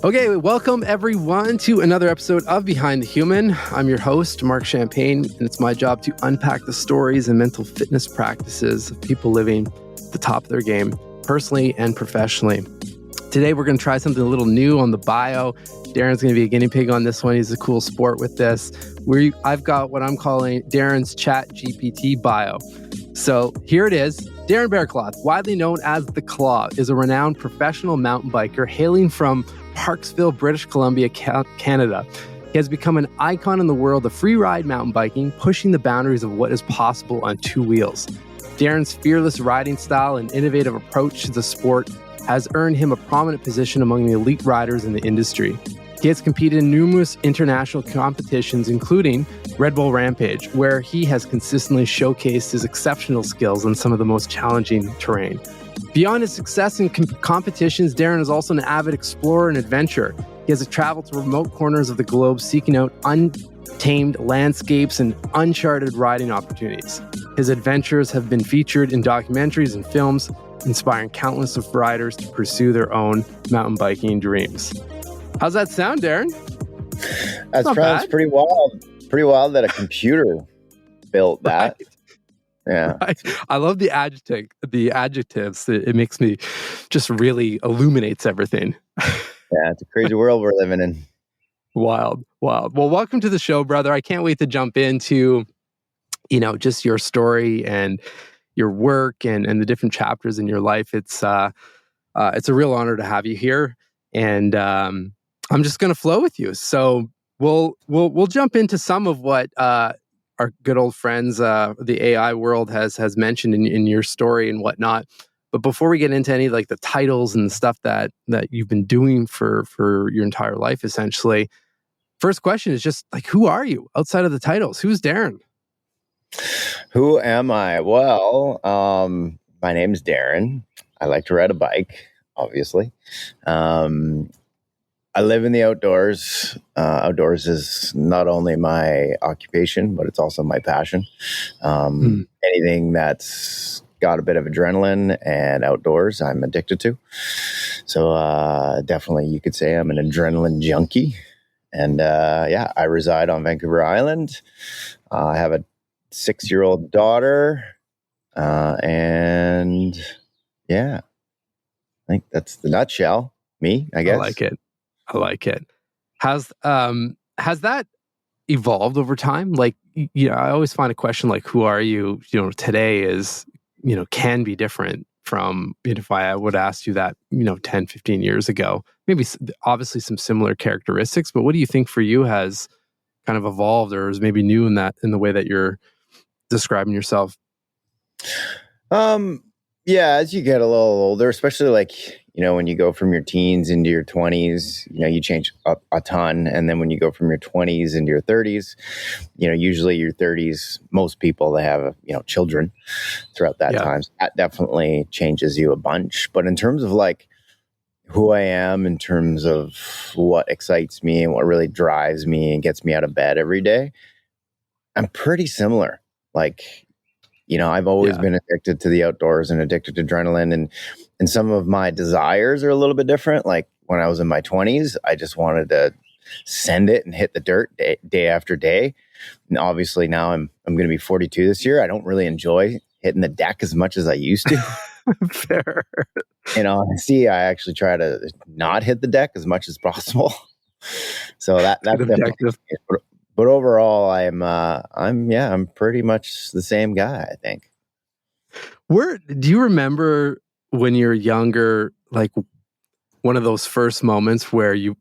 Okay, welcome everyone to another episode of Behind the Human. I'm your host, Mark Champagne, and it's my job to unpack the stories and mental fitness practices of people living at the top of their game, personally and professionally. Today, we're going to try something a little new on the bio. Darren's going to be a guinea pig on this one. He's a cool sport with this. I've got what I'm calling Darren's ChatGPT bio. So here it is. Darren Berrecloth, widely known as The Claw, is a renowned professional mountain biker hailing from Parksville, British Columbia, Canada. He has become an icon in the world of free-ride mountain biking, pushing the boundaries of what is possible on two wheels. Darren's fearless riding style and innovative approach to the sport has earned him a prominent position among the elite riders in the industry. He has competed in numerous international competitions, including Red Bull Rampage, where he has consistently showcased his exceptional skills on some of the most challenging terrain. Beyond his success in competitions, Darren is also an avid explorer and adventurer. He has traveled to remote corners of the globe seeking out untamed landscapes and uncharted riding opportunities. His adventures have been featured in documentaries and films, inspiring countless of riders to pursue their own mountain biking dreams. How's that sound, Darren? That sounds pretty wild. Pretty wild that a computer built that. Right. Yeah. Right. I love the adjectives. It makes me just really illuminates everything. Yeah, it's a crazy world we're living in. Wild. Well, welcome to the show, brother. I can't wait to jump into, just your story and your work and the different chapters in your life. It's a real honor to have you here. And I'm just going to flow with you. So we'll jump into some of what our good old friends, the AI world has mentioned in your story and whatnot. But before we get into any like the titles and stuff that you've been doing for your entire life, essentially, first question is just like, who are you outside of the titles? Who's Darren? Who am I? Well, my name's Darren. I like to ride a bike, obviously. I live in the outdoors. Outdoors is not only my occupation, but it's also my passion. Anything that's got a bit of adrenaline and outdoors, I'm addicted to. So definitely you could say I'm an adrenaline junkie. And I reside on Vancouver Island. I have a 6-year-old daughter. And yeah, I think that's the nutshell. Me, I guess. I like it. Has that evolved over time? Like, I always find a question like, who are you, today is, can be different from if I would ask you that, 10, 15 years ago. Maybe obviously some similar characteristics, but what do you think for you has kind of evolved or is maybe new in the way that you're describing yourself? Yeah, as you get a little older, especially like, when you go from your teens into your 20s, you change a ton. And then when you go from your 20s into your 30s, usually your 30s, most people, they have, children throughout that time. So that definitely changes you a bunch. But in terms of like who I am, in terms of what excites me and what really drives me and gets me out of bed every day, I'm pretty similar. Like, I've always been addicted to the outdoors and addicted to adrenaline, and some of my desires are a little bit different. Like when I was in my 20s, I just wanted to send it and hit the dirt day after day. And obviously now I'm going to be 42 this year. I don't really enjoy hitting the deck as much as I used to. Fair. I actually try to not hit the deck as much as possible. So that's definitely. But overall, I'm pretty much the same guy, I think. Do you remember when you're younger, like one of those first moments where you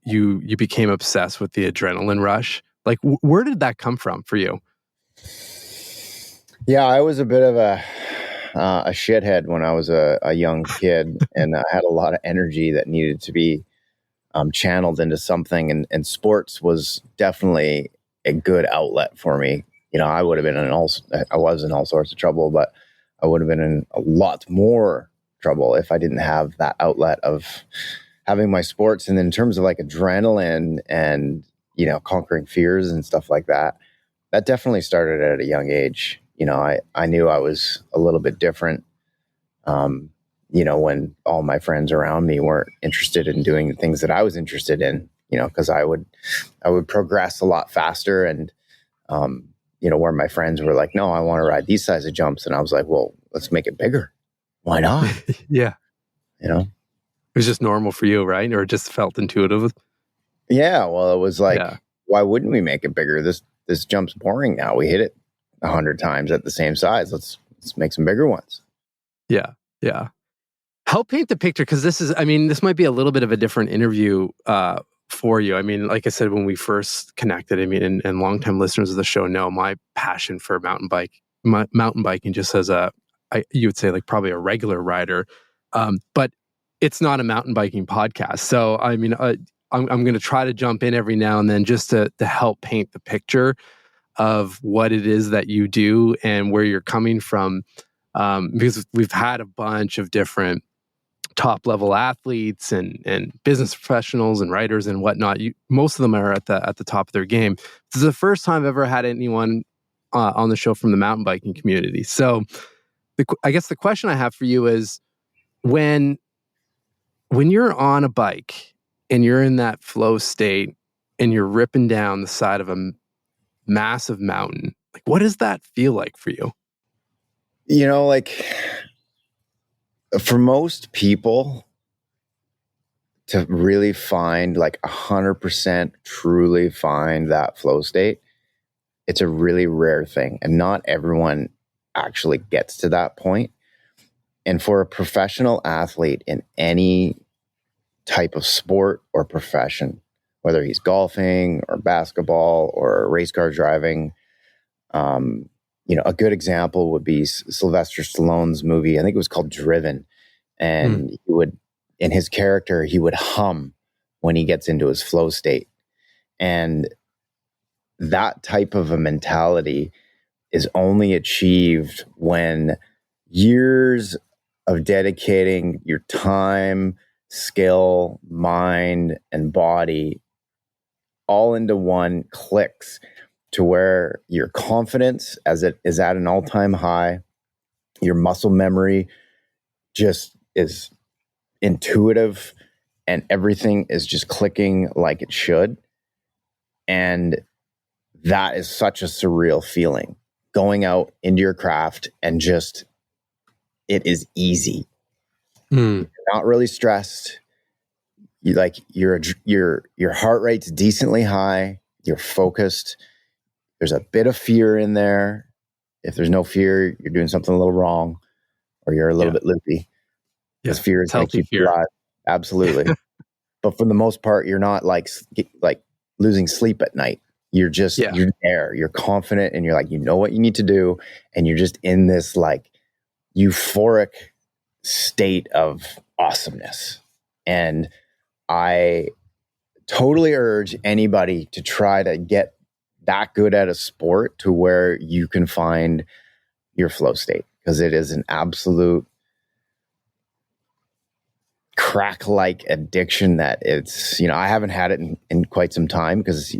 became obsessed with the adrenaline rush? Like, where did that come from for you? Yeah, I was a bit of a shithead when I was a young kid, and I had a lot of energy that needed to be channeled into something, and sports was definitely a good outlet for me. I would have been I was in all sorts of trouble, but I would have been in a lot more trouble if I didn't have that outlet of having my sports. And in terms of like adrenaline and, conquering fears and stuff like that, that definitely started at a young age. I knew I was a little bit different. when all my friends around me weren't interested in doing the things that I was interested in, because I would progress a lot faster. And, where my friends were like, no, I want to ride these size of jumps. And I was like, well, let's make it bigger. Why not? Yeah. It was just normal for you, right? Or it just felt intuitive? Yeah. Well, it was like, why wouldn't we make it bigger? This jump's boring now. We hit it 100 times at the same size. Let's make some bigger ones. Yeah. Yeah. Help paint the picture, because this might be a little bit of a different interview for you. I mean, like I said, when we first connected, and longtime listeners of the show know my passion for mountain biking just as you would say like probably a regular rider. But it's not a mountain biking podcast. So, I'm going to try to jump in every now and then just to help paint the picture of what it is that you do and where you're coming from. Because we've had a bunch of different top level athletes and business professionals and writers and whatnot. Most of them are at the top of their game. This is the first time I've ever had anyone on the show from the mountain biking community. So I guess the question I have for you is, when you're on a bike and you're in that flow state and you're ripping down the side of a massive mountain, like what does that feel like for you? Like for most people to really find like 100% truly find that flow state, it's a really rare thing. And not everyone actually gets to that point. And for a professional athlete in any type of sport or profession, whether he's golfing or basketball or race car driving, a good example would be Sylvester Stallone's movie. I think it was called Driven. And he would, in his character, he would hum when he gets into his flow state. And that type of a mentality is only achieved when years of dedicating your time, skill, mind, and body all into one clicks to where your confidence as it is at an all-time high, your muscle memory just is intuitive, and everything is just clicking like it should. And that is such a surreal feeling, going out into your craft and just, it is easy. You're not really stressed. Your heart rate's decently high. You're focused. There's a bit of fear in there. If there's no fear, you're doing something a little wrong, or you're a little bit loopy. Because fear is going to keep you alive. Absolutely. But for the most part, you're not like losing sleep at night. You're just, you're there, you're confident, and you're like, you know what you need to do. And you're just in this like euphoric state of awesomeness. And I totally urge anybody to try to get that good at a sport to where you can find your flow state, because it is an absolute crack-like addiction that it's, I haven't had it in quite some time because,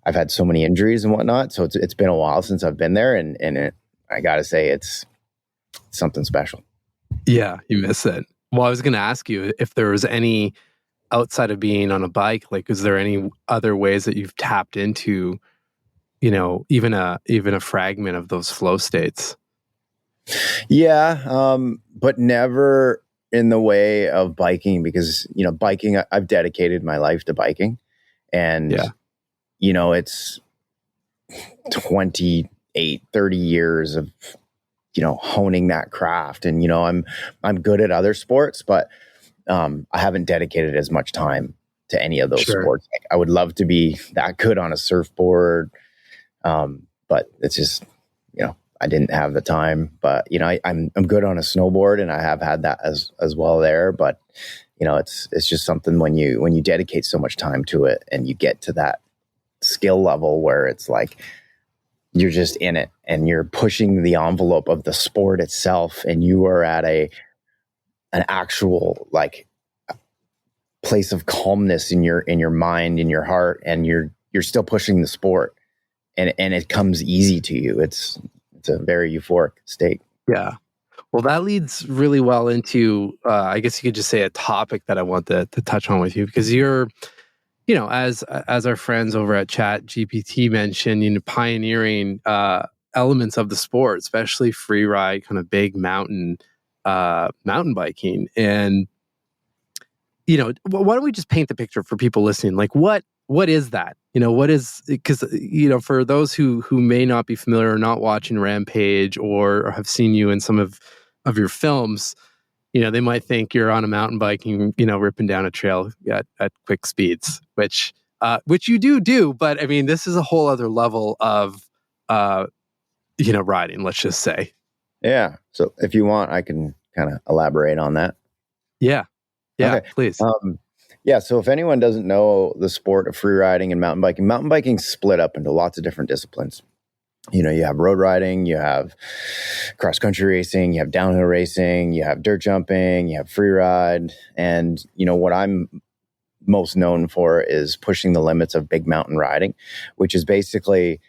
I've had so many injuries and whatnot. So it's been a while since I've been there, and I got to say it's something special. Yeah, you miss it. Well, I was going to ask you if there was any, outside of being on a bike, like, is there any other ways that you've tapped into, even a fragment of those flow states? Yeah, but never in the way of biking, because, biking, I've dedicated my life to biking, and, it's 28, 30 years of, honing that craft. And, I'm good at other sports, but, I haven't dedicated as much time to any of those sports. Like, I would love to be that good on a surfboard. But it's just, I didn't have the time, but, I'm good on a snowboard, and I have had that as well there. But, it's just something when you dedicate so much time to it and you get to that skill level where it's like, you're just in it and you're pushing the envelope of the sport itself. And you are at an actual like place of calmness in your mind, in your heart, and you're still pushing the sport, and it comes easy to you. It's a very euphoric state. Yeah. Well, that leads really well into, I guess you could just say, a topic that I want to touch on with you, because you're, as our friends over at ChatGPT mentioned, pioneering elements of the sport, especially free ride, kind of big mountain biking. And why don't we just paint the picture for people listening? Like, what is that? What is, because for those who may not be familiar or not watching Rampage or have seen you in some of your films, they might think you're on a mountain bike and ripping down a trail at quick speeds, which you do. But I mean, this is a whole other level of riding. Let's just say. Yeah. So if you want, I can kind of elaborate on that. Yeah. Yeah. Okay. Please. Yeah. So if anyone doesn't know the sport of free riding and mountain biking split up into lots of different disciplines. You have road riding, you have cross country racing, you have downhill racing, you have dirt jumping, you have free ride. And, what I'm most known for is pushing the limits of big mountain riding, which is basically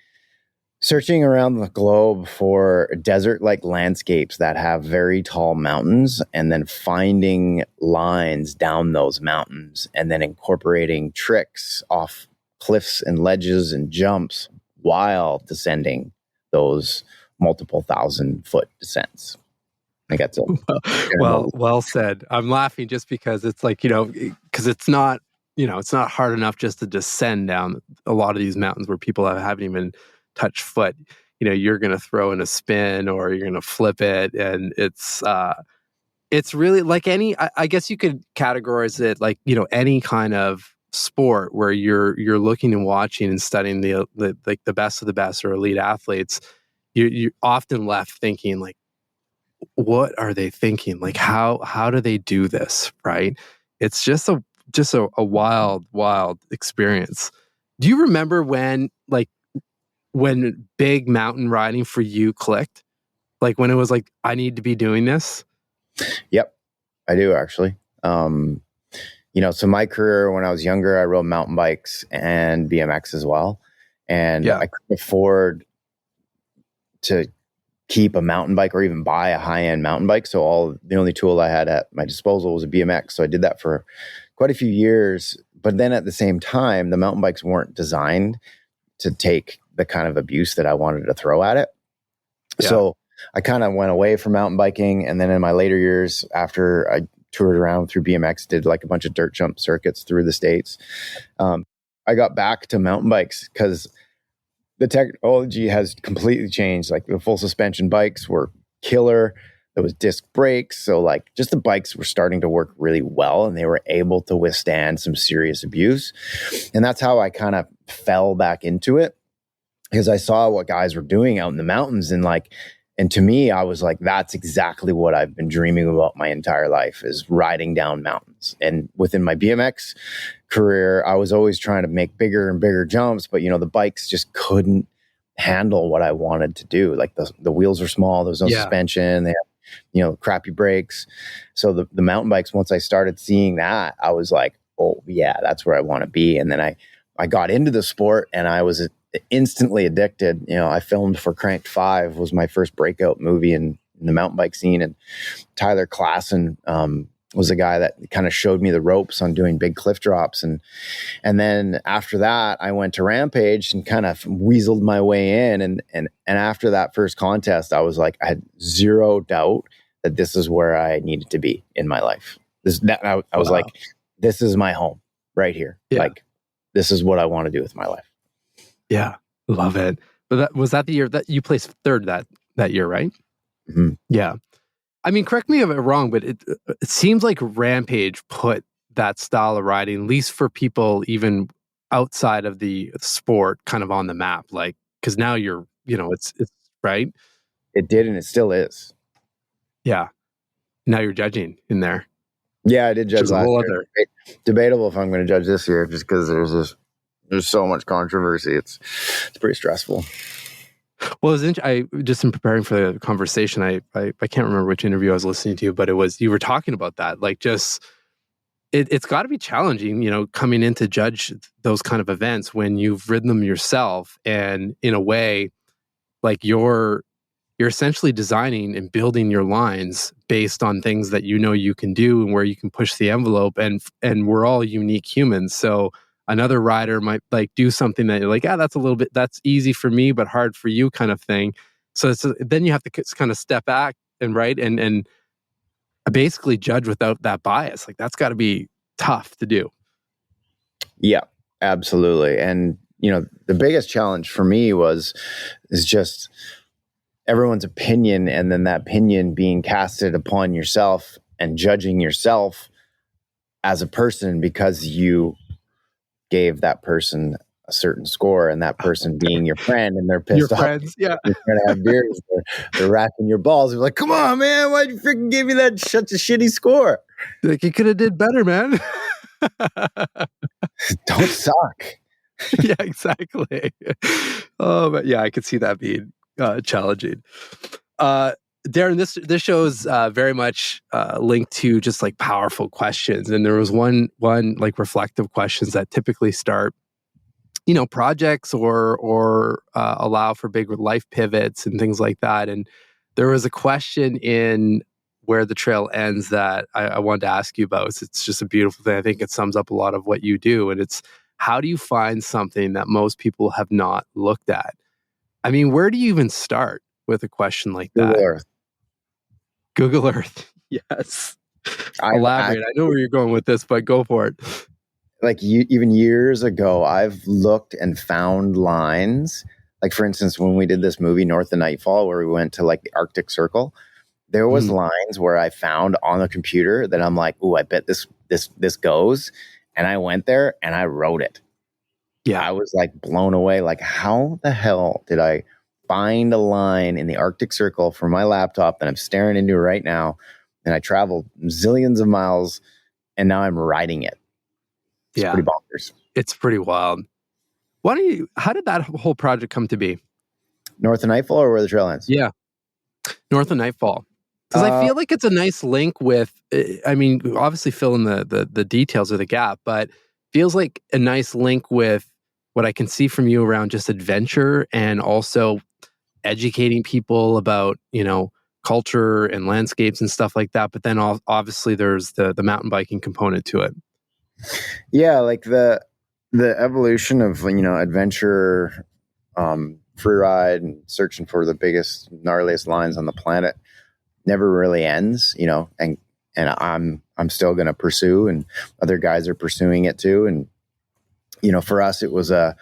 searching around the globe for desert-like landscapes that have very tall mountains, and then finding lines down those mountains, and then incorporating tricks off cliffs and ledges and jumps while descending those multiple 1,000-foot descents. I think that's well said. I'm laughing just because it's like, because it's not, it's not hard enough just to descend down a lot of these mountains where people haven't even touched foot. You're going to throw in a spin or you're going to flip it. And it's really like any, I guess you could categorize it like, any kind of sport where you're looking and watching and studying the like the best of the best or elite athletes. You're often left thinking like, what are they thinking? Like, how do they do this? Right? It's just a wild experience. Do you remember when big mountain riding for you clicked? Like when it was like, I need to be doing this? Yep, I do actually. So my career when I was younger, I rode mountain bikes and BMX as well. And I couldn't afford to keep a mountain bike or even buy a high-end mountain bike. So the only tool I had at my disposal was a BMX. So I did that for quite a few years. But then at the same time, the mountain bikes weren't designed to take the kind of abuse that I wanted to throw at it. Yeah. So I kind of went away from mountain biking. And then in my later years, after I toured around through BMX, did like a bunch of dirt jump circuits through the States, I got back to mountain bikes because the technology has completely changed. Like the full suspension bikes were killer. There was disc brakes. So like just the bikes were starting to work really well and they were able to withstand some serious abuse. And that's how I kind of fell back into it because I saw what guys were doing out in the mountains and to me, I was like, that's exactly what I've been dreaming about my entire life is riding down mountains. And within my BMX career, I was always trying to make bigger and bigger jumps, but the bikes just couldn't handle what I wanted to do. Like the wheels were small, there was no suspension, they had, crappy brakes. So the mountain bikes, once I started seeing that, I was like, oh yeah, that's where I want to be. And then I got into the sport and I was instantly addicted. I filmed for Cranked 5 was my first breakout movie in the mountain bike scene. And Tyler Klassen was a guy that kind of showed me the ropes on doing big cliff drops. And then after that, I went to Rampage and kind of weaseled my way in. And after that first contest, I was like, I had zero doubt that this is where I needed to be in my life. I was like, this is my home right here. Yeah. Like, this is what I want to do with my life. Yeah, love it. But was that the year that you placed third that year, right? Mm-hmm. Yeah. I mean, correct me if I'm wrong, but it seems like Rampage put that style of riding, at least for people even outside of the sport, kind of on the map. Like, because now you're, it's right. It did, and it still is. Yeah. Now you're judging in there. Yeah, I did judge last year. Debatable if I'm going to judge this year, just because there's so much controversy. It's pretty stressful. Well, I just in preparing for the conversation, I can't remember which interview I was listening to, but you were talking about that. Like, just it's got to be challenging, coming in to judge those kind of events when you've ridden them yourself, and in a way, like you're you're essentially designing and building your lines based on things that you know you can do and where you can push the envelope. And we're all unique humans. So another rider might like do something that you're like, that's easy for me, but hard for you kind of thing. So then you have to kind of step back and basically judge without that bias. Like that's got to be tough to do. Yeah, absolutely. And, the biggest challenge for me is just everyone's opinion, and then that opinion being casted upon yourself and judging yourself as a person because you gave that person a certain score, and that person being your friend, and they're pissed off. Friends, yeah. You're trying to have beers. They're racking your balls. You're like, come on, man. Why'd you freaking give me that such a shitty score? Like you could have did better, man. Don't suck. Yeah, exactly. Oh, but yeah, I could see that being challenging. Darren, this show is very much linked to just like powerful questions, and there was one like reflective questions that typically start, projects or allow for big life pivots and things like that. And there was a question in Where the Trail Ends that I wanted to ask you about. It's just a beautiful thing. I think it sums up a lot of what you do, and it's, how do you find something that most people have not looked at? I mean, where do you even start with a question like that? Google Earth. Google Earth. Yes. Elaborate. I know where you're going with this, but go for it. Like even years ago, I've looked and found lines. Like for instance, when we did this movie, North of Nightfall, where we went to like the Arctic Circle, there was lines where I found on the computer that I'm like, "Ooh, I bet this goes." And I went there and I wrote it. Yeah. I was like blown away. Like, how the hell did I find a line in the Arctic Circle from my laptop that I'm staring into right now? And I traveled zillions of miles and now I'm writing it. It's pretty bonkers. It's pretty wild. How did that whole project come to be? North of Nightfall or Where the Trail Ends? Yeah. North of Nightfall. Because I feel like it's a nice link with, I mean, obviously fill in the details of the gap, but feels like a nice link with what I can see from you around just adventure and also educating people about, culture and landscapes and stuff like that. But then obviously there's the mountain biking component to it. Yeah, like the evolution of, adventure, free ride and searching for the biggest, gnarliest lines on the planet never really ends, and I'm still going to pursue, and other guys are pursuing it too. And, for us, it was a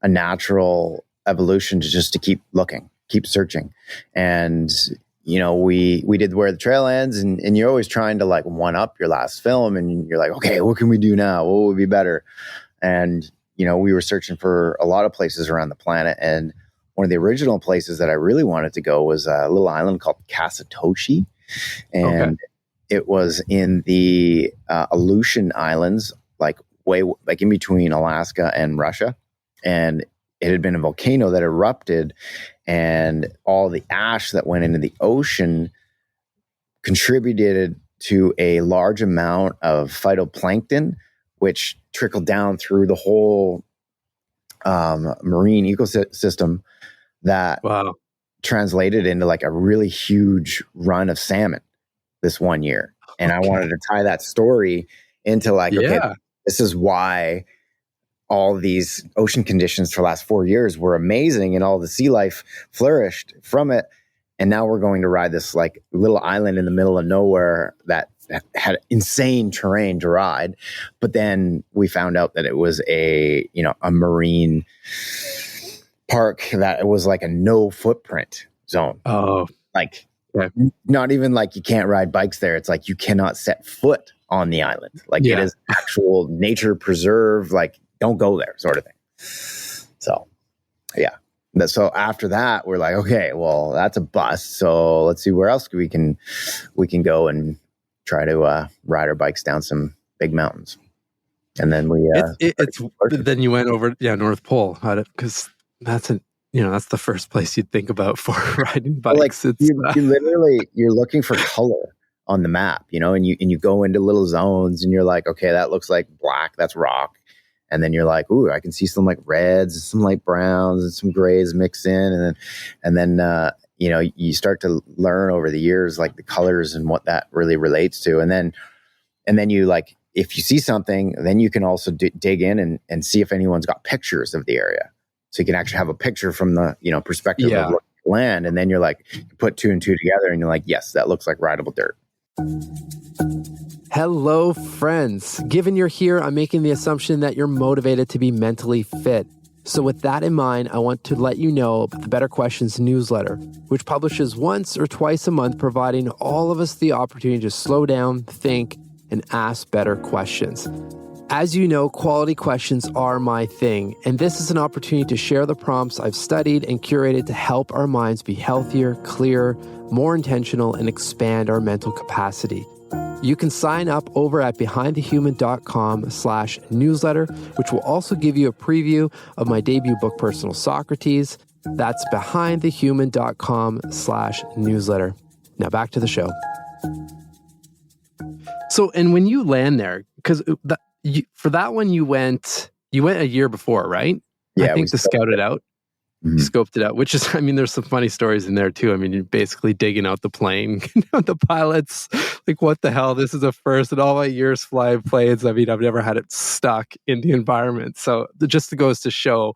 natural evolution to keep looking, keep searching. And, we did Where the Trail Ends, and you're always trying to like one up your last film, and you're like, okay, what can we do now? What would be better? And, we were searching for a lot of places around the planet, and one of the original places that I really wanted to go was a little island called Kasatoshi. And it was in the Aleutian Islands, like in between Alaska and Russia. And it had been a volcano that erupted, and all the ash that went into the ocean contributed to a large amount of phytoplankton, which trickled down through the whole marine ecosystem that translated into like a really huge run of salmon this one year. And I wanted to tie that story into like, okay, this is why all these ocean conditions for the last 4 years were amazing and all the sea life flourished from it. And now we're going to ride this like little island in the middle of nowhere that had insane terrain to ride. But then we found out that it was a marine park, that it was like a no footprint zone. Not even like you can't ride bikes there. It's like you cannot set foot on the island. Like it is actual nature preserve, like don't go there sort of thing. So so after that we're like, okay, well that's a bust, so let's see where else we can go and try to ride our bikes down some big mountains. And then we then you went over North Pole, because that's that's the first place you'd think about for riding bikes. Like you're looking for color on the map, and you go into little zones and you're like, okay, that looks like black, that's rock. And then you're like, ooh, I can see some like reds, some light browns, and some grays mixed in. And then you start to learn over the years, like the colors and what that really relates to. And then you like, if you see something, then you can also dig in and see if anyone's got pictures of the area. So you can actually have a picture from the, perspective of land. And then you're like, you put two and two together and you're like, yes, that looks like rideable dirt. Hello, friends. Given you're here, I'm making the assumption that you're motivated to be mentally fit. So with that in mind, I want to let you know about the Better Questions newsletter, which publishes once or twice a month, providing all of us the opportunity to slow down, think, and ask better questions. As you know, quality questions are my thing, and this is an opportunity to share the prompts I've studied and curated to help our minds be healthier, clearer, more intentional, and expand our mental capacity. You can sign up over at behindthehuman.com/newsletter, which will also give you a preview of my debut book, Personal Socrates. That's behindthehuman.com/newsletter. Now back to the show. So, and when you land there, because for that one, you went a year before, right? Yeah, I think to scout it out. Mm-hmm. You scoped it out, which is, there's some funny stories in there too. You're basically digging out the plane, the pilots, like, what the hell? This is a first in all my years flying planes. I've never had it stuck in the environment. So it just goes to show,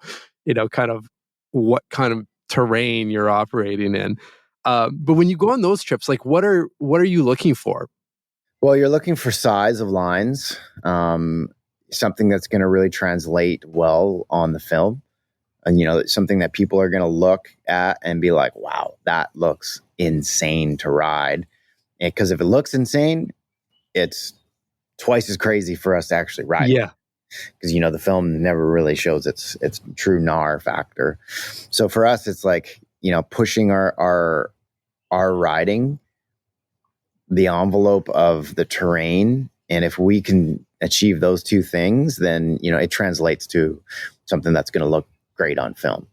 kind of what kind of terrain you're operating in. But when you go on those trips, like, what are you looking for? Well, you're looking for size of lines, something that's going to really translate well on the film. And, something that people are going to look at and be like, wow, that looks insane to ride. Because if it looks insane, it's twice as crazy for us to actually ride. Yeah. Because, the film never really shows its true gnar factor. So for us, it's like, pushing our riding, the envelope of the terrain. And if we can achieve those two things, then, it translates to something that's going to look great on film.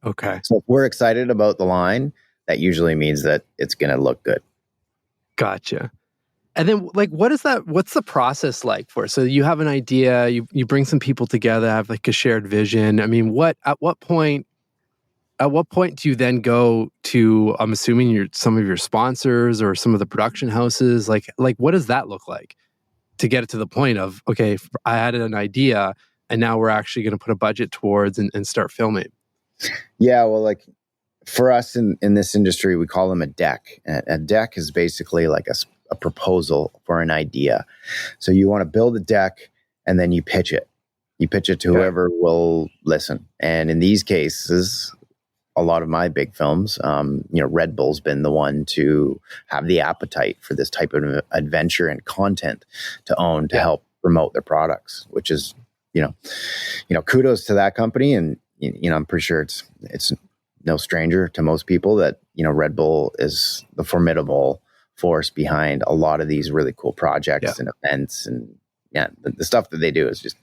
Okay. So if we're excited about the line, that usually means that it's going to look good. Gotcha. And then, like, what's the process like for? So you have an idea, you bring some people together, have like a shared vision. At what point do you then go to, I'm assuming some of your sponsors or some of the production houses, like what does that look like to get it to the point of, okay, I had an idea and now we're actually going to put a budget towards and start filming? Yeah, well, like for us in this industry, we call them a deck. A deck is basically like a proposal for an idea. So you want to build a deck and then you pitch it. You pitch it to whoever will listen. And in these cases, a lot of my big films, Red Bull's been the one to have the appetite for this type of adventure and content to own to help promote their products, which is, kudos to that company. And, I'm pretty sure it's no stranger to most people that, Red Bull is the formidable force behind a lot of these really cool projects and events. And the stuff that they do is just,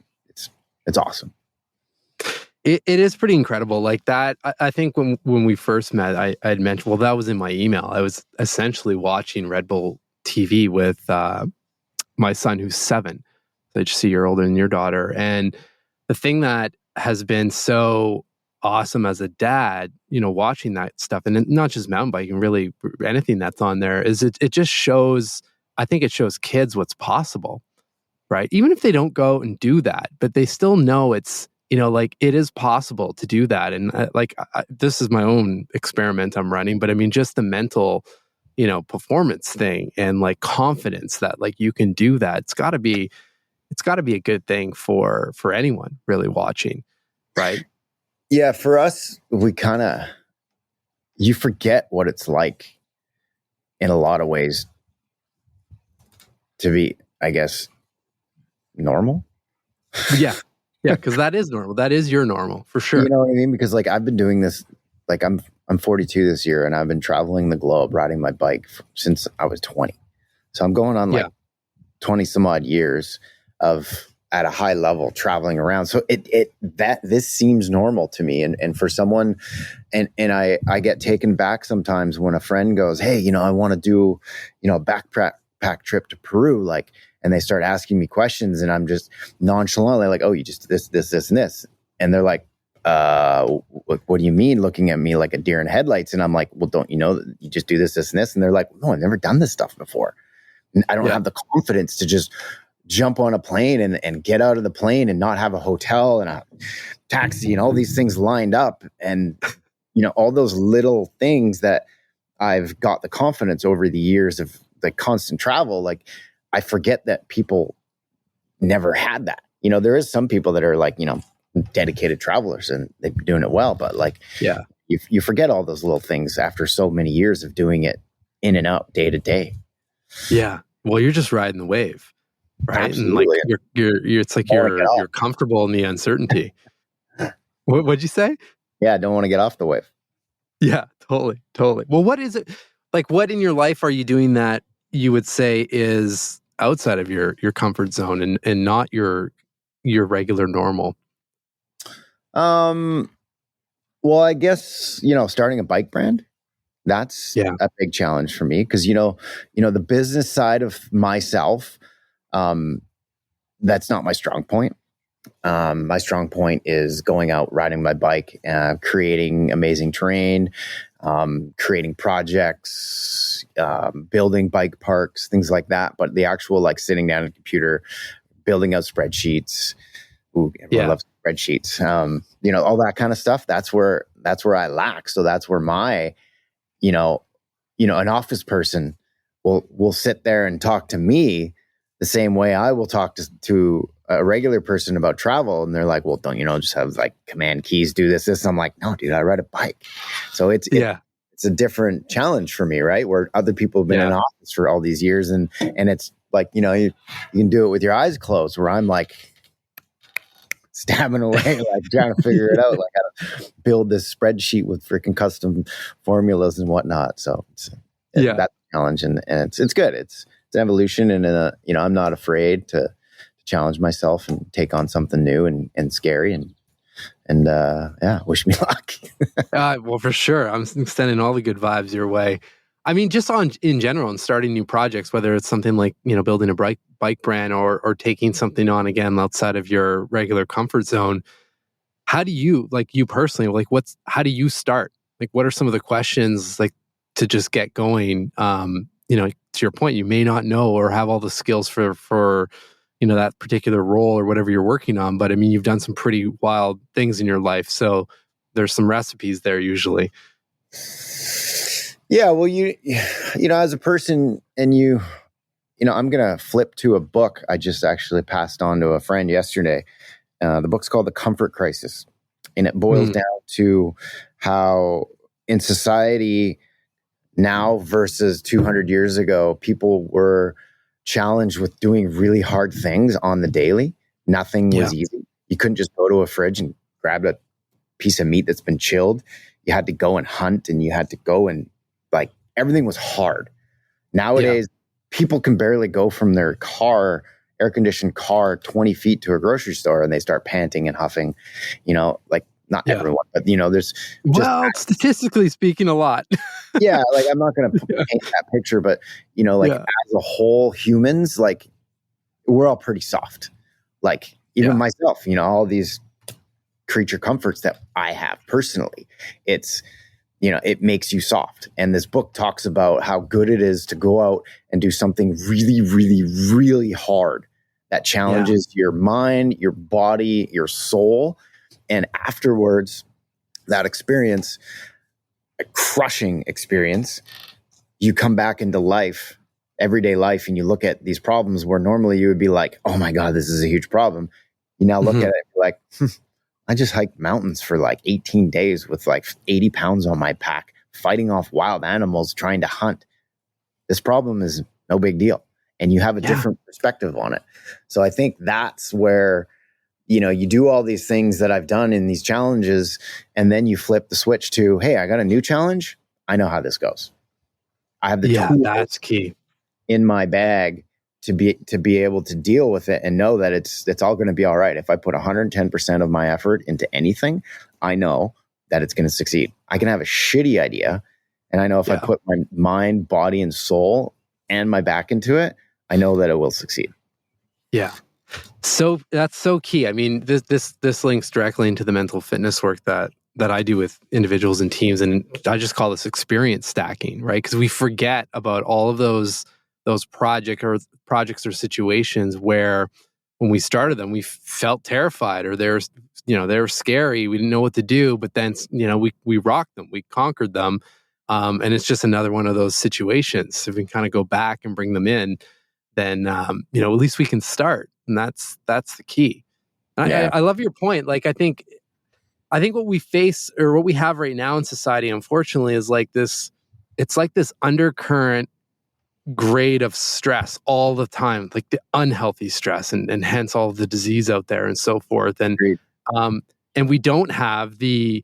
it's awesome. It is pretty incredible. Like that, I think when we first met, I had mentioned, well, that was in my email. I was essentially watching Red Bull TV with my son who's 7. So I just see you're older than your daughter. And the thing that has been so awesome as a dad, watching that stuff, and not just mountain biking, really anything that's on there, is it just shows, I think it shows kids what's possible, right? Even if they don't go and do that, but they still know it's, it is possible to do that. And this is my own experiment I'm running, but just the mental, performance thing and like confidence that like you can do that. It's gotta be a good thing for anyone really watching, right? Yeah. For us, you forget what it's like in a lot of ways to be, I guess, normal. Yeah. Yeah, because that is normal. That is your normal, for sure. You know what I mean? Because like I've been doing this, like I'm 42 this year, and I've been traveling the globe riding my bike since I was 20. So I'm going on like 20 some odd years of at a high level traveling around. So this seems normal to me. And for someone, and I get taken back sometimes when a friend goes, hey, I want to do, a backpack trip to Peru, like. And they start asking me questions and I'm just nonchalantly like, oh, you just did this, and this. And they're like, what do you mean, looking at me like a deer in headlights? And I'm like, well, don't you know that you just do this, this, and this? And they're like, no, I've never done this stuff before. And I don't have the confidence to just jump on a plane and get out of the plane and not have a hotel and a taxi and all these things lined up. And, all those little things that I've got the confidence over the years of like constant travel. Like, I forget that people never had that. There is some people that are like, dedicated travelers and they've been doing it well, but like, you forget all those little things after so many years of doing it in and out day to day. Yeah. Well, you're just riding the wave, right? Absolutely. And like it's like you're comfortable in the uncertainty. What'd you say? Yeah. I don't want to get off the wave. Yeah, totally. Well, what is it like? What in your life are you doing that you would say is outside of your comfort zone and not your regular normal? Well, I guess, starting a bike brand, that's a big challenge for me because, the business side of myself, that's not my strong point. My strong point is going out, riding my bike, creating amazing terrain, creating projects, building bike parks, things like that. But the actual like sitting down at a computer, building out spreadsheets. Ooh, everyone loves spreadsheets. All that kind of stuff. That's where I lack. So that's where my, an office person will sit there and talk to me the same way I will talk to a regular person about travel. And they're like, well, don't just have like command keys, do this. I'm like, no, dude, I ride a bike. So it's a different challenge for me, right? Where other people have been in office for all these years. And it's like, you can do it with your eyes closed, where I'm like stabbing away, like trying to figure it out, like how to build this spreadsheet with freaking custom formulas and whatnot. So that's a challenge, and it's good. It's an evolution, and I'm not afraid to challenge myself and take on something new and scary, and wish me luck. Well, for sure. I'm extending all the good vibes your way. I mean, just in general and starting new projects, whether it's something like, building a bike brand or taking something on again outside of your regular comfort zone. How do you, like you personally, like how do you start? Like, what are some of the questions like to just get going? To your point, you may not know or have all the skills for that particular role or whatever you're working on. But I mean, you've done some pretty wild things in your life. So there's some recipes there usually. Yeah, well, as a person, and I'm going to flip to a book I just actually passed on to a friend yesterday. The book's called The Comfort Crisis, and it boils down to how in society now versus 200 years ago, people were challenged with doing really hard things on the daily. Nothing was easy. You couldn't just go to a fridge and grab a piece of meat that's been chilled. You had to go and hunt, and you had to go and like everything was hard. Nowadays, people can barely go from their air-conditioned car 20 feet to a grocery store, and they start panting and huffing, like not everyone, but there's statistically speaking, a lot. Yeah. Like, I'm not going to paint that picture, but as a whole, humans, like, we're all pretty soft. Like, even myself, all these creature comforts that I have personally, it's, it makes you soft. And this book talks about how good it is to go out and do something really, really, really hard that challenges your mind, your body, your soul. And afterwards, that experience, a crushing experience, you come back into life, everyday life, and you look at these problems where normally you would be like, oh my God, this is a huge problem. You now look at it like, I just hiked mountains for like 18 days with like 80 pounds on my pack, fighting off wild animals, trying to hunt. This problem is no big deal. And you have a different perspective on it. So I think that's where, you do all these things that I've done in these challenges, and then you flip the switch to, hey, I got a new challenge. I know how this goes. I have the tools that's key in my bag to be able to deal with it and know that it's all going to be all right. If I put 110% of my effort into anything, I know that it's going to succeed. I can have a shitty idea, and I know if I put my mind, body, and soul and my back into it, I know that it will succeed. Yeah. So that's so key. I mean, this links directly into the mental fitness work that I do with individuals and teams, and I just call this experience stacking, right? Because we forget about all of those projects or situations where when we started them, we felt terrified, or they were scary. We didn't know what to do, but then we rocked them, we conquered them, and it's just another one of those situations. If we kind of go back and bring them in, then at least we can start, and that's the key. Yeah. I love your point. Like, I think what we face, or what we have right now in society, unfortunately, is like this. It's like this undercurrent grade of stress all the time, like the unhealthy stress, and hence all of the disease out there and so forth. Agreed. And we don't have the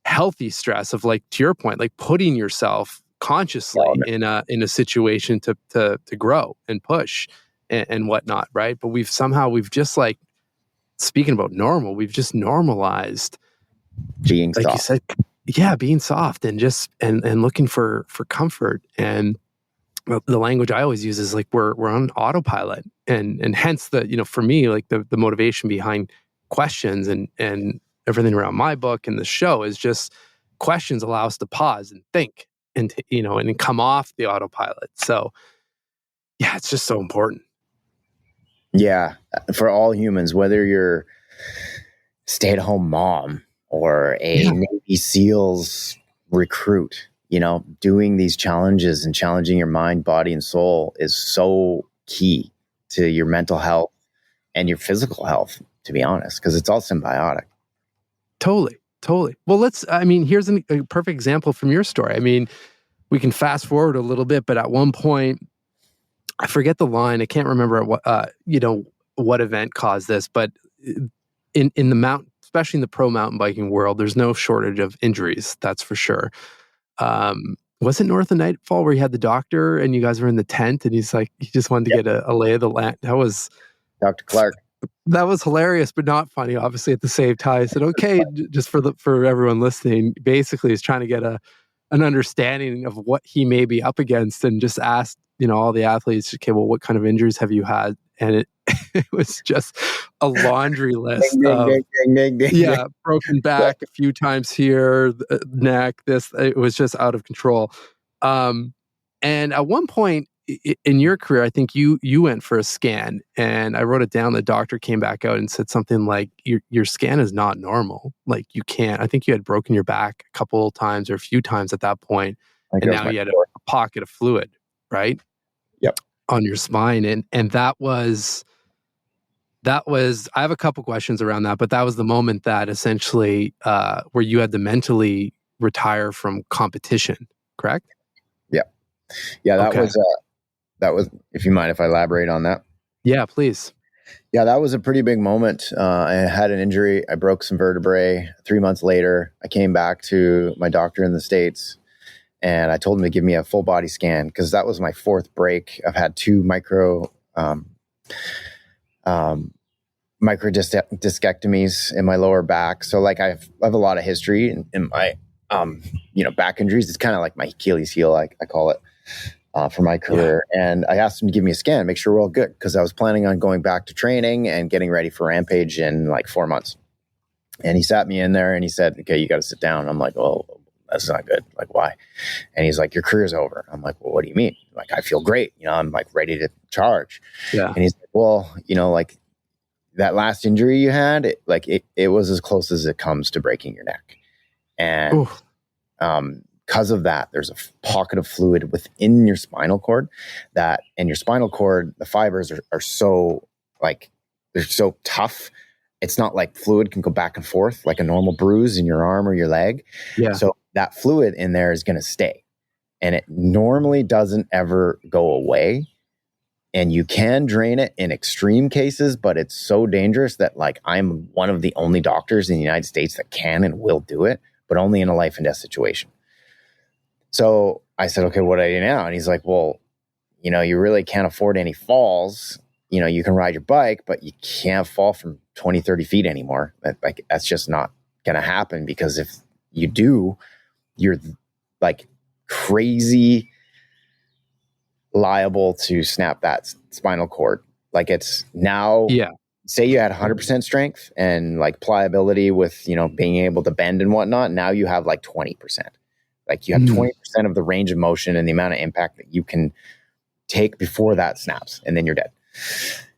healthy stress of, like, to your point, like putting yourself consciously in a situation to grow and push and whatnot, right? But we've just, like, speaking about normal, we've just normalized being like soft. you said, being soft and just and looking for comfort. And the language I always use is like we're on autopilot, and hence for me, like the motivation behind questions and everything around my book and the show is just questions allow us to pause and think and and come off the autopilot. So yeah, it's just so important. Yeah, for all humans, whether you're stay-at-home mom or a Navy SEALs recruit, doing these challenges and challenging your mind, body, and soul is so key to your mental health and your physical health, to be honest, because it's all symbiotic. Totally. Well, here's a perfect example from your story. I mean, we can fast forward a little bit, but at one point, I forget the line. I can't remember what event caused this, but in the mountain, especially in the pro mountain biking world, there's no shortage of injuries. That's for sure. Was it North of Nightfall where you had the doctor and you guys were in the tent and he's like, he just wanted to get a lay of the land? That was Dr. Clark. That was hilarious, but not funny, obviously, at the same time. I said, okay, just for everyone listening, basically he's trying to get an understanding of what he may be up against, and just asked, all the athletes, okay, well, what kind of injuries have you had? And it it was just a laundry list of broken back a few times here, neck, this. It was just out of control. And at one point in your career, I think you went for a scan, and I wrote it down. The doctor came back out and said something like, your scan is not normal. Like, you can't. I think you had broken your back a couple times or a few times at that point, and now you had a pocket of fluid, right? Yep. On your spine, and that was. I have a couple questions around that, but that was the moment that essentially where you had to mentally retire from competition, correct? Yeah, that was, if you mind if I elaborate on that. Yeah, please. Yeah, that was a pretty big moment. I had an injury. I broke some vertebrae. 3 months later, I came back to my doctor in the States, and I told him to give me a full body scan, because that was my fourth break. I've had two microdiscectomies in my lower back. So, like, I have a lot of history in my back injuries. It's kind of like my Achilles heel, I call it. For my career. Yeah. And I asked him to give me a scan, make sure we're all good, because I was planning on going back to training and getting ready for Rampage in like 4 months. And he sat me in there and he said, okay, you got to sit down. I'm like, oh, that's not good. Like, why? And he's like, your career's over. I'm like, well, what do you mean? Like, I feel great. I'm like ready to charge. Yeah. And he's like, well, like that last injury you had, it was as close as it comes to breaking your neck. And, because of that, there's a pocket of fluid within your spinal cord and your spinal cord, the fibers are so, like, they're so tough. It's not like fluid can go back and forth like a normal bruise in your arm or your leg. Yeah. So that fluid in there is going to stay, and it normally doesn't ever go away. And you can drain it in extreme cases, but it's so dangerous that, like, I'm one of the only doctors in the United States that can and will do it, but only in a life and death situation. So I said, okay, what do I do now? And he's like, well, you really can't afford any falls. You can ride your bike, but you can't fall from 20, 30 feet anymore. That's just not going to happen, because if you do, you're like crazy liable to snap that spinal cord, Like it's now, say you had 100% strength and like pliability with, you know, being able to bend and whatnot. Now you have like 20%. Like you have 20% of the range of motion and the amount of impact that you can take before that snaps, and then you're dead.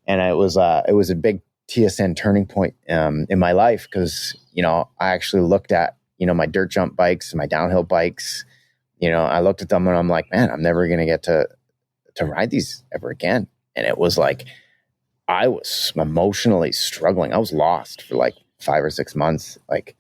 And it was a big TSN turning point in my life, because, you know, I actually looked at, you know, my dirt jump bikes, my downhill bikes. You know, I looked at them and I'm like, man, I'm never going to get to ride these ever again. And it was like, I was emotionally struggling. I was lost for like 5 or 6 months. Like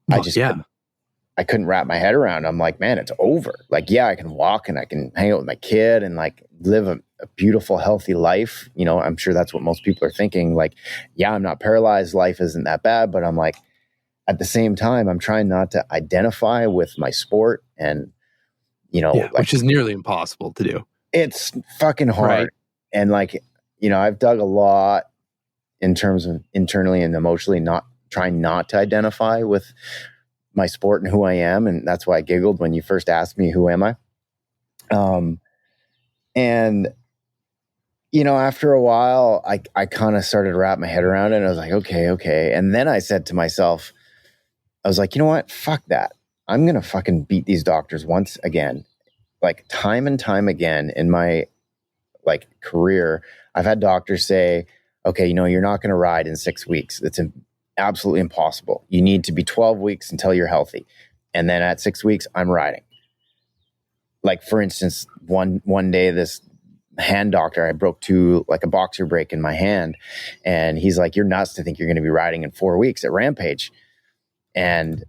I couldn't wrap my head around. I'm like, man, it's over. Like, yeah, I can walk and I can hang out with my kid and like live a beautiful, healthy life. You know, I'm sure that's what most people are thinking. Like, yeah, I'm not paralyzed. Life isn't that bad. But I'm like, at the same time, I'm trying not to identify with my sport, and, you know, like, which is nearly impossible to do. It's fucking hard. Right? And like, you know, I've dug a lot in terms of internally and emotionally, not trying not to identify with my sport and who I am. And that's why I giggled when you first asked me, who am I? And, you know, after a while, I kind of started to wrap my head around it. And I was like, okay. And then I said to myself, I was like, you know what? Fuck that. I'm going to fucking beat these doctors once again. Like time and time again in my like career, I've had doctors say, okay, you know, you're not going to ride in 6 weeks. It's absolutely impossible. You need to be 12 weeks until you're healthy. And then at 6 weeks, I'm riding. Like, for instance, one day, this hand doctor, I broke like a boxer break in my hand. And he's like, you're nuts to think you're going to be riding in 4 weeks at Rampage. And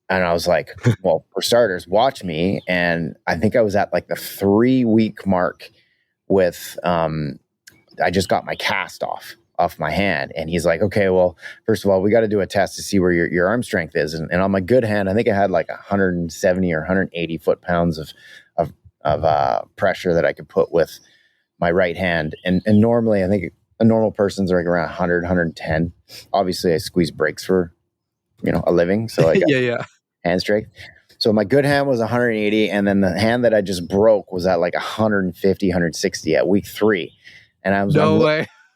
I was like, well, for starters, watch me. And I think I was at like the 3 week mark with, I just got my cast off my hand. And he's like, okay, well, first of all, we got to do a test to see where your arm strength is. And on my good hand, I think I had like 170 or 180 foot-pounds of pressure that I could put with my right hand. And normally, I think a normal person's like around 100, 110. Obviously, I squeeze brakes for, you know, a living. So I got hand strength. So my good hand was 180. And then the hand that I just broke was at like 150, 160 at week 3. And I was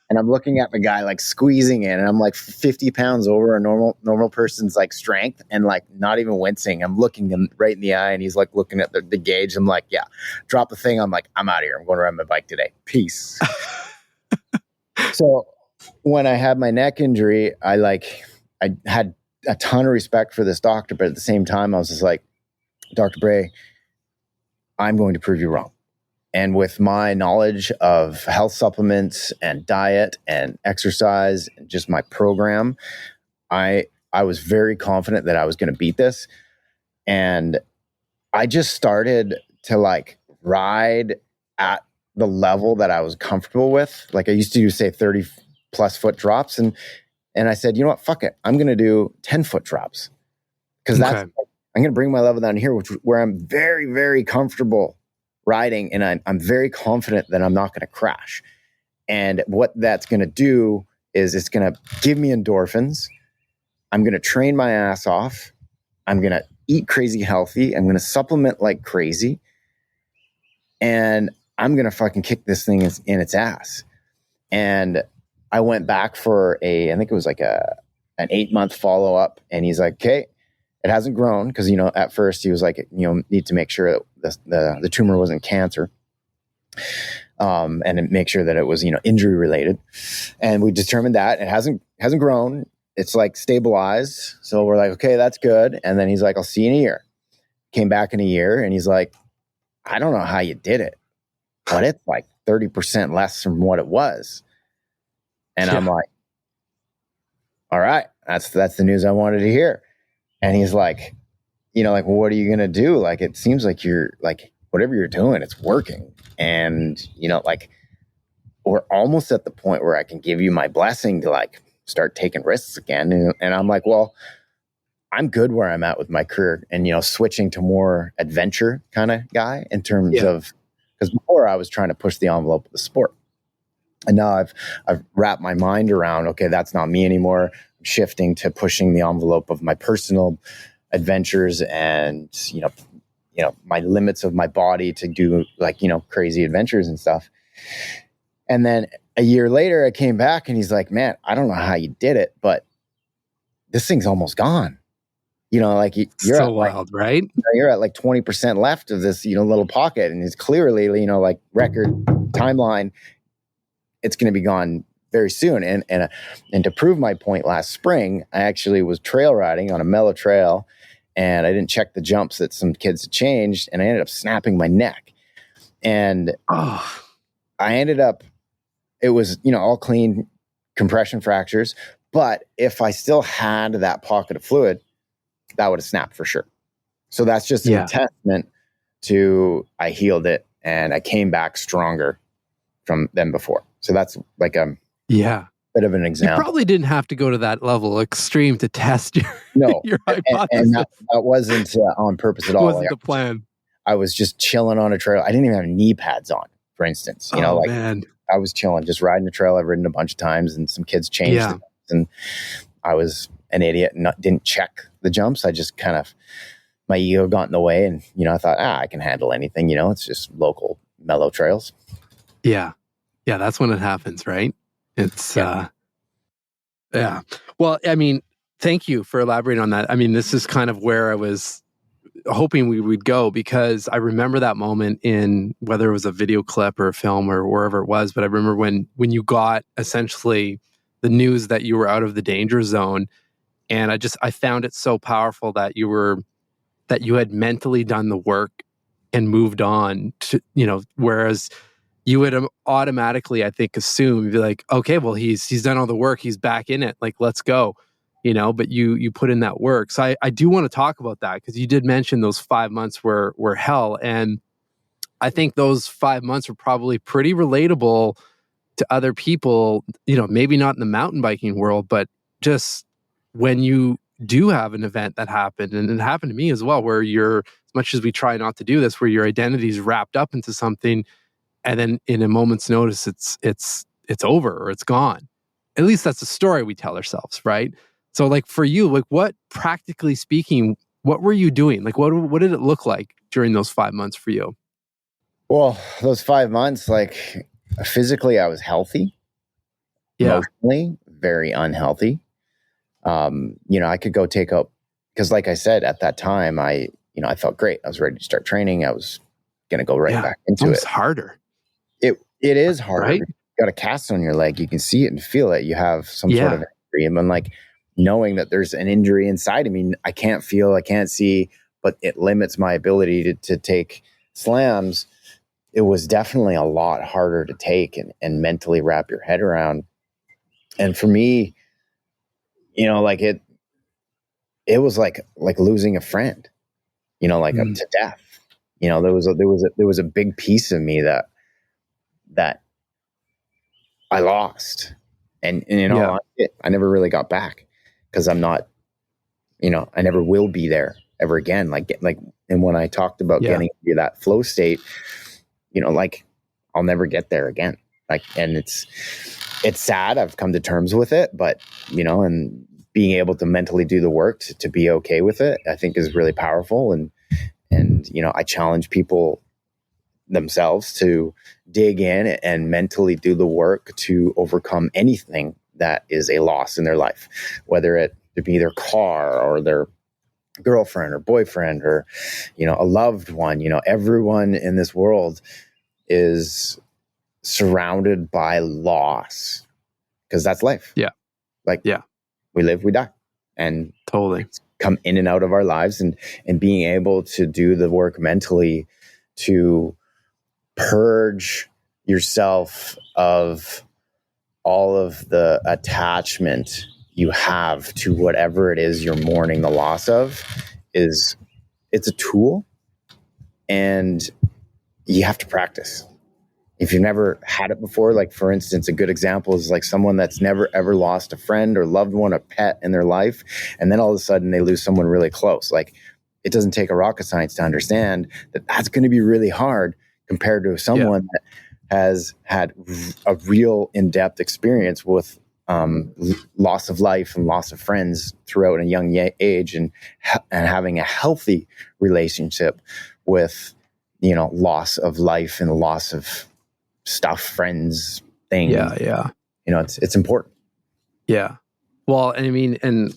and I'm looking at the guy like squeezing in, and I'm like 50 pounds over a normal person's like strength, and like not even wincing. I'm looking him right in the eye, and he's like looking at the gauge. I'm like, yeah, drop the thing. I'm like, I'm out of here. I'm going to ride my bike today. Peace. So when I had my neck injury, I had a ton of respect for this doctor, but at the same time, I was just like, Dr. Bray, I'm going to prove you wrong. And with my knowledge of health supplements and diet and exercise and just my program, I was very confident that I was going to beat this. And I just started to like ride at the level that I was comfortable with. Like I used to do, say, 30 plus foot drops. And I said, you know what, fuck it. I'm going to do 10 foot drops. Because I'm going to bring my level down here, where I'm very, very comfortable riding, and I'm very confident that I'm not going to crash. And what that's going to do is it's going to give me endorphins. I'm going to train my ass off. I'm going to eat crazy healthy. I'm going to supplement like crazy. And I'm going to fucking kick this thing in its ass. And I went back for I think it was like an 8-month follow-up. And he's like, okay, it hasn't grown. Because, you know, at first he was like, you know, need to make sure that the tumor wasn't cancer. And make sure that it was, you know, injury related. And we determined that it hasn't grown. It's like stabilized. So we're like, okay, that's good. And then he's like, I'll see you in a year. Came back in a year, and he's like, I don't know how you did it, but it's like 30% less from what it was. And I'm like, all right, that's the news I wanted to hear. And he's like, you know, like, well, what are you going to do? Like, it seems like you're like, whatever you're doing, it's working. And, you know, like, we're almost at the point where I can give you my blessing to like start taking risks again. And I'm like, well, I'm good where I'm at with my career, and, you know, switching to more adventure kind of guy in terms of, because before I was trying to push the envelope of the sport. And now I've wrapped my mind around, okay, that's not me anymore. I'm shifting to pushing the envelope of my personal adventures and, you know, my limits of my body to do like, you know, crazy adventures and stuff. And then a year later, I came back and he's like, man, I don't know how you did it, but this thing's almost gone. Like you're So at wild, right? you're at like 20% left of this, little pocket. And it's clearly, like record timeline, it's going to be gone very soon. And to prove my point, last spring, I actually was trail riding on a mellow trail, and I didn't check the jumps that some kids had changed, and I ended up snapping my neck. And I ended up, it was, all clean compression fractures. But if I still had that pocket of fluid, that would have snapped for sure. So that's just an testament to I healed it and I came back stronger than before. So that's like a bit of an example. You probably didn't have to go to that level extreme to test your hypothesis. And that wasn't on purpose at all. Wasn't the plan. I was just chilling on a trail. I didn't even have knee pads on, for instance. Man. I was chilling, just riding a trail I've ridden a bunch of times, and some kids changed it, and I was an idiot and didn't check the jumps. I just kind of, my ego got in the way, and I thought, I can handle anything. It's just local mellow trails. Yeah, that's when it happens, right? It's Well, I mean, thank you for elaborating on that. I mean, this is kind of where I was hoping we would go, because I remember that moment in, whether it was a video clip or a film or wherever it was, but I remember when you got essentially the news that you were out of the danger zone, and I found it so powerful that you had mentally done the work and moved on to, whereas you would automatically, I think, assume, you'd be like, okay, well, he's done all the work, he's back in it, like, let's go. But you put in that work. So I do want to talk about that, because you did mention those 5 months were hell. And I think those 5 months were probably pretty relatable to other people, maybe not in the mountain biking world, but just when you do have an event that happened, and it happened to me as well, where as much as we try not to do this, where your identity is wrapped up into something, and then in a moment's notice, it's over or it's gone. At least that's the story we tell ourselves, right? So, like, for you, like, what, practically speaking, what were you doing? Like, what did it look like during those 5 months for you? Well, those 5 months, like, physically, I was healthy. Emotionally, very unhealthy. I could go take up, because like I said, at that time, I felt great. I was ready to start training. I was going to go right back into it. It's harder. It is harder. Right? You got a cast on your leg. You can see it and feel it. You have some sort of injury. And then, like, knowing that there's an injury inside of me, I can't feel, I can't see, but it limits my ability to take slams. It was definitely a lot harder to take and mentally wrap your head around. And for me, like, it was like losing a friend, up to death. There was a big piece of me that I lost, and I never really got back, because I'm not, I never will be there ever again. And when I talked about getting into that flow state, like, I'll never get there again. Like, and it's sad. I've come to terms with it, but and being able to mentally do the work to be okay with it, I think, is really powerful. And I challenge people themselves to dig in and mentally do the work to overcome anything that is a loss in their life, whether it be their car or their girlfriend or boyfriend or, a loved one. Everyone in this world is surrounded by loss, because that's life. We live, we die, and totally come in and out of our lives, and being able to do the work mentally to purge yourself of all of the attachment you have to whatever it is you're mourning the loss of, it's a tool, and you have to practice. If you've never had it before, like, for instance, a good example is like someone that's never ever lost a friend or loved one, a pet in their life, and then all of a sudden they lose someone really close. Like, it doesn't take a rocket science to understand that that's going to be really hard compared to someone that has had a real in-depth experience with loss of life and loss of friends throughout a young age, and having a healthy relationship with, loss of life and loss of stuff, friends, thing. Yeah. It's important. Yeah. Well, I mean, and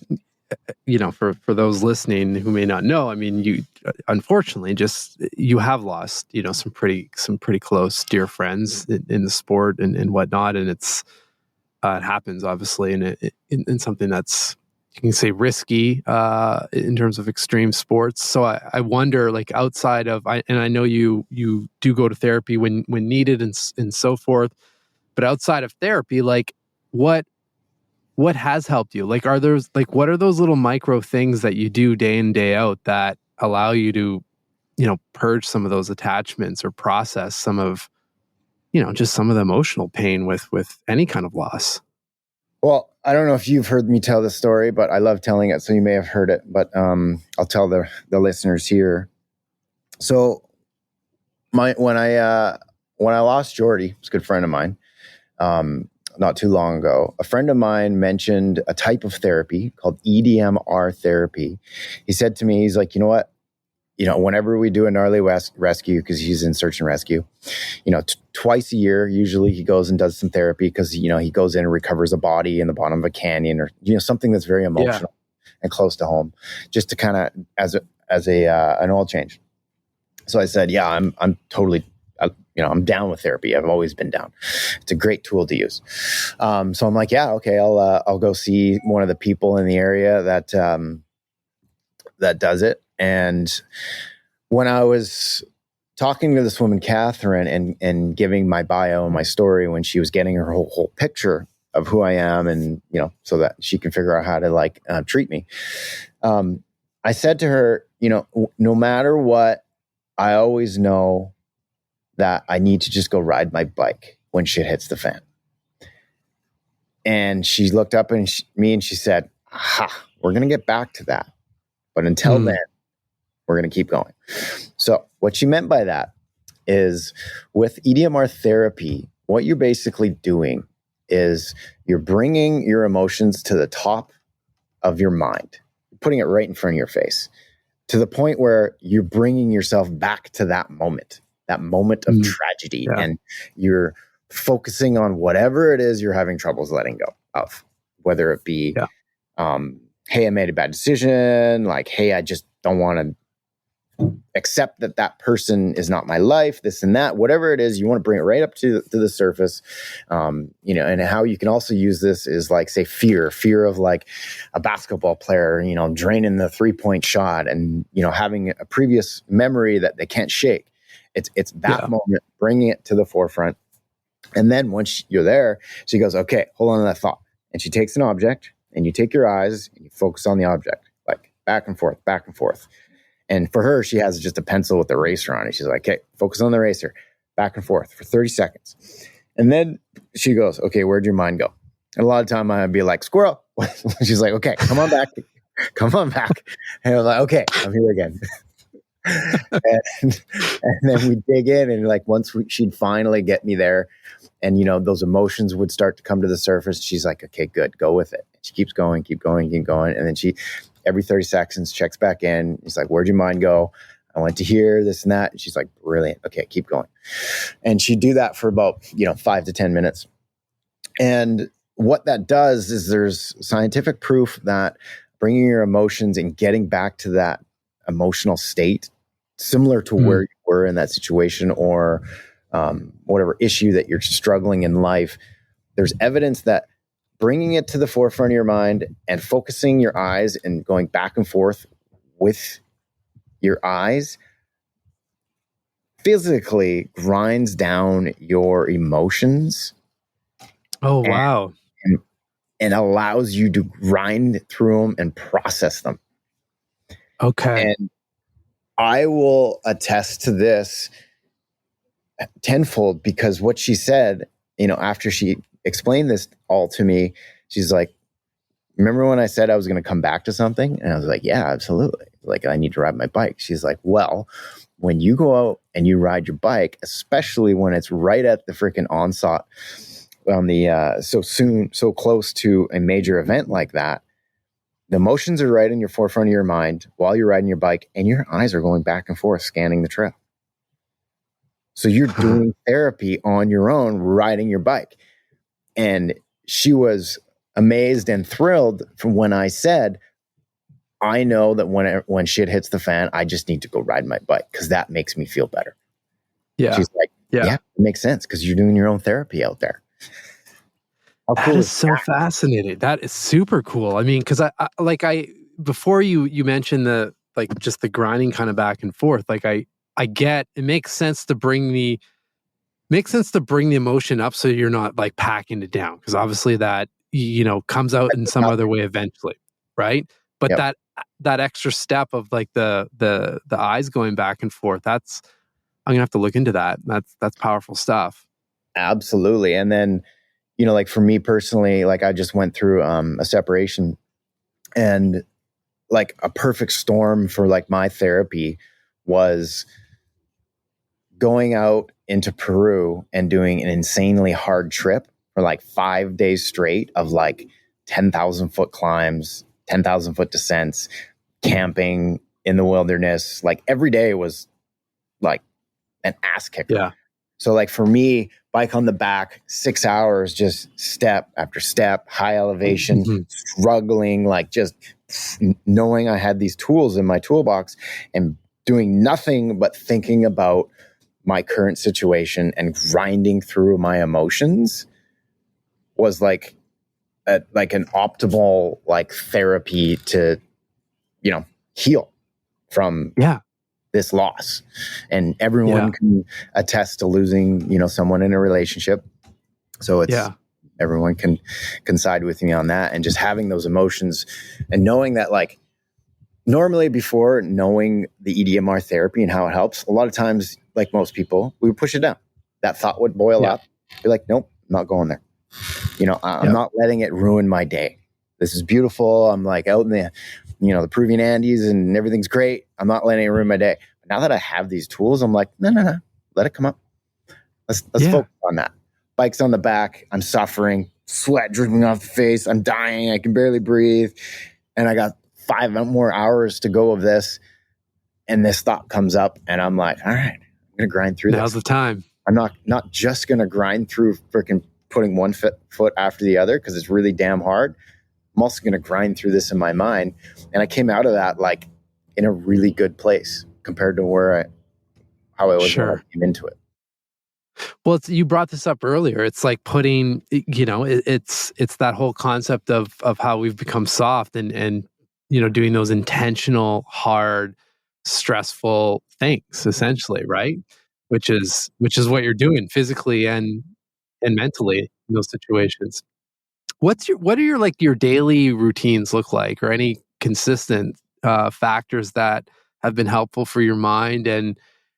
for those listening who may not know, I mean, you unfortunately you have lost, some pretty close dear friends in the sport and whatnot, and it happens obviously in something that's, you can say, risky in terms of extreme sports. So I wonder, like, outside of, and I know you do go to therapy when needed and so forth, but outside of therapy, like, what has helped you? Like, what are those little micro things that you do day in, day out that allow you to, purge some of those attachments or process some of, just some of the emotional pain with any kind of loss? Well, I don't know if you've heard me tell this story, but I love telling it, so you may have heard it, but I'll tell the listeners here. So when I lost Jordy, who's a good friend of mine, not too long ago, a friend of mine mentioned a type of therapy called EDMR therapy. He said to me, he's like, you know what? Whenever we do a gnarly rescue, because he's in search and rescue, twice a year, usually he goes and does some therapy because, he goes in and recovers a body in the bottom of a canyon or, something that's very emotional and close to home, just to kind of as an oil change. So I said, yeah, I'm totally, I'm down with therapy. I've always been down. It's a great tool to use. So I'm like, yeah, okay, I'll go see one of the people in the area that does it. And when I was talking to this woman, Catherine, and giving my bio and my story, when she was getting her whole picture of who I am, and, so that she can figure out how to treat me. I said to her, no matter what, I always know that I need to just go ride my bike when shit hits the fan. And she looked up at me and she said, we're going to get back to that. But until then, we're going to keep going. So what she meant by that is, with EDMR therapy, what you're basically doing is you're bringing your emotions to the top of your mind, putting it right in front of your face, to the point where you're bringing yourself back to that moment of tragedy. Yeah. And you're focusing on whatever it is you're having troubles letting go of, whether it be, hey, I made a bad decision, like, hey, I just don't want to accept that person is not my life, this and that, whatever it is, you want to bring it right up to the surface. And how you can also use this is, like, say, fear of, like, a basketball player, draining the 3-point shot and, having a previous memory that they can't shake. It's that moment, bringing it to the forefront. And then once you're there, she goes, okay, hold on to that thought. And she takes an object, and you take your eyes and you focus on the object, like, back and forth, back and forth. And for her, she has just a pencil with the eraser on it. She's like, okay, focus on the eraser, back and forth for 30 seconds. And then she goes, okay, where'd your mind go? And a lot of time I'd be like, squirrel. She's like, okay, come on back. And I'm like, okay, I'm here again. and then we dig in, and, like, she'd finally get me there, and, those emotions would start to come to the surface. She's like, okay, good, go with it. She keeps going. And then she, every 30 seconds, checks back in. She's like, where'd your mind go? I went to here, this and that. And she's like, brilliant. Okay, keep going. And she'd do that for about, 5 to 10 minutes. And what that does is, there's scientific proof that bringing your emotions and getting back to that emotional state, similar to where you were in that situation, or whatever issue that you're struggling in life, there's evidence that bringing it to the forefront of your mind and focusing your eyes and going back and forth with your eyes physically grinds down your emotions. Oh, wow. And allows you to grind through them and process them. Okay. And I will attest to this tenfold, because what she said, after she explained this all to me, she's like, remember when I said I was going to come back to something? And I was like, yeah, absolutely. Like, I need to ride my bike. She's like, well, when you go out and you ride your bike, especially when it's right at the freaking onset on the, so close to a major event like that, the emotions are right in your forefront of your mind while you're riding your bike, and your eyes are going back and forth scanning the trail. So you're doing therapy on your own, riding your bike. And she was amazed and thrilled from when I said, I know that when shit hits the fan, I just need to go ride my bike because that makes me feel better. Yeah. She's like, yeah, it makes sense because you're doing your own therapy out there. How That cool is so fascinating. That is super cool. I mean, because I before you mentioned the like just the grinding kind of back and forth, like I get it makes sense to bring the emotion up so you're not like packing it down because obviously that comes out in some other way eventually, right? But Yep. that extra step of like the eyes going back and forth, I'm gonna have to look into that. That's powerful stuff. Absolutely. And then, like for me personally, like I just went through a separation, and like a perfect storm for like my therapy was going out into Peru and doing an insanely hard trip for like 5 days straight of like 10,000 foot climbs, 10,000 foot descents, camping in the wilderness. Like every day was like an ass kicker. Yeah. So like for me, bike on the back, 6 hours, just step after step, high elevation, struggling, like just knowing I had these tools in my toolbox and doing nothing but thinking about my current situation and grinding through my emotions was like an optimal like therapy to, heal from this loss. And everyone can attest to losing, someone in a relationship. So it's everyone can side with me on that. And just having those emotions and knowing that, like, normally before knowing the EDMR therapy and how it helps, a lot of times, like most people, we would push it down. That thought would boil up. Be like, nope, I'm not going there. I'm not letting it ruin my day. This is beautiful. I'm like out in the, the Peruvian Andes and everything's great. I'm not letting it ruin my day. But now that I have these tools, I'm like, no, let it come up. Let's focus on that. Bike's on the back. I'm suffering, sweat dripping off the face. I'm dying. I can barely breathe. And I got 5 more hours to go of this. And this thought comes up and I'm like, all right, I'm going to grind through this. Now's the time. I'm not just going to grind through freaking putting one foot after the other because it's really damn hard. I'm also going to grind through this in my mind. And I came out of that like in a really good place compared to how I was when I came into it. Well, you brought this up earlier. It's like putting, it's that whole concept of how we've become soft and doing those intentional, hard, stressful things, essentially, right? Which is what you're doing physically and mentally in those situations. What are your daily routines look like, or any consistent factors that have been helpful for your mind and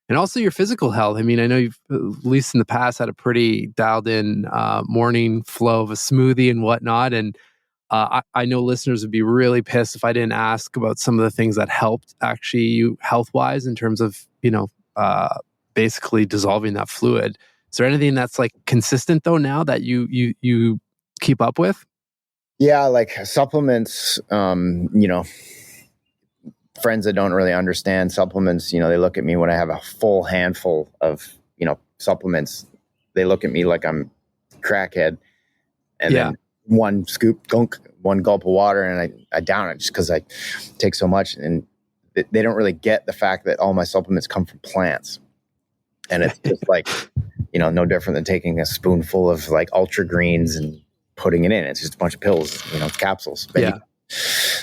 also your physical health? I mean, I know you've, at least in the past, had a pretty dialed in morning flow of a smoothie and whatnot. And I know listeners would be really pissed if I didn't ask about some of the things that helped actually you health wise in terms of, basically dissolving that fluid. Is there anything that's like consistent though now that you keep up with? Yeah, like supplements, friends that don't really understand supplements, they look at me when I have a full handful of, supplements. They look at me like I'm crackhead. And then one scoop, one gulp of water, and I down it just because I take so much. And they don't really get the fact that all my supplements come from plants. And it's just like, no different than taking a spoonful of like ultra greens and putting it in. It's just a bunch of pills, capsules.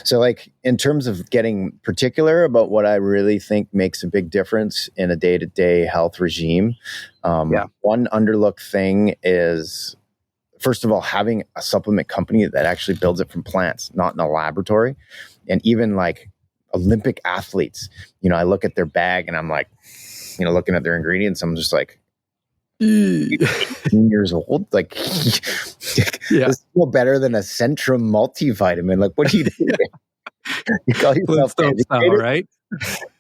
So like in terms of getting particular about what I really think makes a big difference in a day-to-day health regime, one underlooked thing is, first of all, having a supplement company that actually builds it from plants, not in a laboratory. And even like Olympic athletes, I look at their bag and I'm like, looking at their ingredients, I'm just like, 18 years old, like this is no better than a Centrum multivitamin. Like, what do you do? You call yourself educated, right?